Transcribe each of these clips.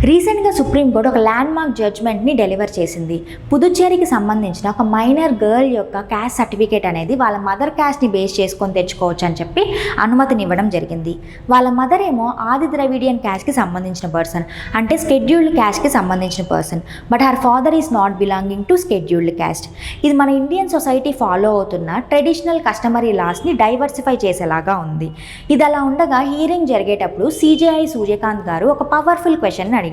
రీసెంట్గా సుప్రీంకోర్టు ఒక land mark జడ్జ్మెంట్ని deliver చేసింది. పుదుచ్చేరికి సంబంధించిన ఒక మైనర్ గర్ల్ యొక్క క్యాస్ట్ సర్టిఫికేట్ అనేది వాళ్ళ మదర్ క్యాస్ట్ని బేస్ చేసుకొని తెచ్చుకోవచ్చు అని చెప్పి అనుమతినివ్వడం జరిగింది. వాళ్ళ మదర్ ఏమో ఆది ద్రవిడియన్ క్యాస్ట్కి సంబంధించిన పర్సన్, అంటే స్కెడ్యూల్డ్ క్యాస్ట్కి సంబంధించిన person, but her father is not belonging to scheduled caste. ఇది మన ఇండియన్ సొసైటీ ఫాలో అవుతున్న ట్రెడిషనల్ కస్టమరీ లాస్ని డైవర్సిఫై చేసేలాగా ఉంది. ఇది అలా ఉండగా హీరింగ్ జరిగేటప్పుడు సిజేఐ సూర్యకాంత్ గారు ఒక పవర్ఫుల్ క్వశ్చన్ అడిగారు.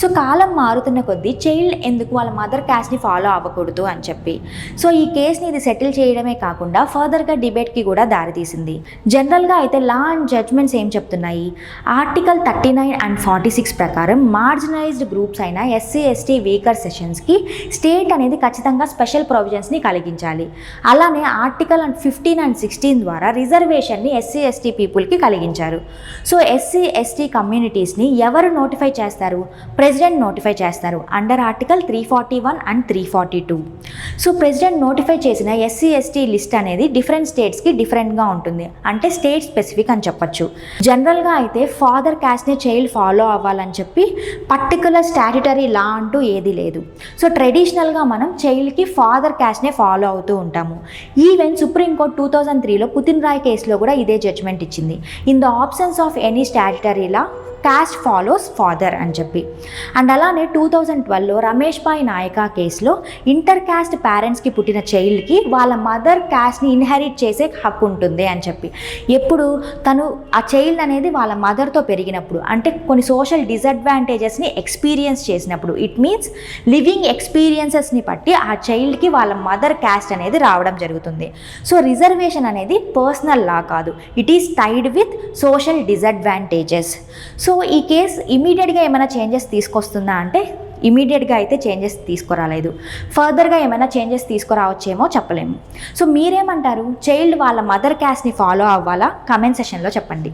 సో కాలం మారుతున్న కొద్దీ చైల్డ్ ఎందుకు వాళ్ళ మదర్ క్యాస్ట్ని ఫాలో అవ్వకూడదు అని చెప్పి. సో ఈ కేసుని ఇది సెటిల్ చేయడమే కాకుండా ఫర్దర్గా డిబేట్కి కూడా దారితీసింది. జనరల్గా అయితే లా అండ్ జడ్జ్మెంట్స్ ఏం చెప్తున్నాయి, ఆర్టికల్ 39 and 46 ప్రకారం మార్జినలైజ్డ్ గ్రూప్స్ అయిన ఎస్సీ ఎస్టీ వీకర్ సెషన్స్కి స్టేట్ అనేది ఖచ్చితంగా స్పెషల్ ప్రొవిజన్స్ని కలిగించాలి. అలానే ఆర్టికల్ 15 and 16 ద్వారా రిజర్వేషన్ని ఎస్సీ ఎస్టీ పీపుల్కి కలిగించారు. సో ఎస్సీ ఎస్టీ కమ్యూనిటీస్ని ఎవరు నోటిఫై చేస్తారు? ప్రెసిడెంట్ నోటిఫై చేస్తారు under article 341 and 342. So president notify చేసిన ఎస్సీ ఎస్టీ లిస్ట్ అనేది డిఫరెంట్ స్టేట్స్కి డిఫరెంట్గా ఉంటుంది, అంటే స్టేట్ స్పెసిఫిక్ అని చెప్పొచ్చు. జనరల్గా అయితే ఫాదర్ క్యాస్ట్ని చైల్డ్ ఫాలో అవ్వాలని చెప్పి పర్టికులర్ స్టాట్యుటరీ లా అంటూ ఏది లేదు. సో ట్రెడిషనల్గా మనం చైల్డ్కి ఫాదర్ క్యాస్ట్నే ఫాలో అవుతూ ఉంటాము. ఈవెన్ సుప్రీంకోర్టు 2003లో పుతిన్ రాయ్ కేసులో కూడా ఇదే జడ్జ్మెంట్ ఇచ్చింది. In the absence of any statutory law caste follows father అని చెప్పి. అండ్ అలానే 2012లో రమేష్ భాయ్ నాయకా కేసులో ఇంటర్ క్యాస్ట్ పేరెంట్స్కి పుట్టిన చైల్డ్కి వాళ్ళ మదర్ క్యాస్ట్ని ఇన్హెరిట్ చేసే హక్కు ఉంటుంది అని చెప్పి. ఎప్పుడు తను ఆ చైల్డ్ అనేది వాళ్ళ మదర్తో పెరిగినప్పుడు, అంటే కొన్ని సోషల్ డిసడ్వాంటేజెస్ని ఎక్స్పీరియన్స్ చేసినప్పుడు, ఇట్ మీన్స్ లివింగ్ ఎక్స్పీరియన్సెస్ని బట్టి ఆ చైల్డ్కి వాళ్ళ మదర్ క్యాస్ట్ అనేది రావడం జరుగుతుంది. సో రిజర్వేషన్ అనేది పర్సనల్ లా కాదు, it is tied with social disadvantages. So ఈ కేసు ఇమీడియట్గా ఏమైనా చేంజెస్ తీసుకొస్తుందా అంటే ఇమీడియట్గా అయితే చేంజెస్ తీసుకురాలేదు. ఫర్దర్గా ఏమైనా చేంజెస్ తీసుకురావచ్చేమో చెప్పలేము. సో మీరేమంటారు? చైల్డ్ వాళ్ళ మదర్ క్యాస్ట్ని ఫాలో అవ్వాలా? కమెంట్ సెషన్లో చెప్పండి.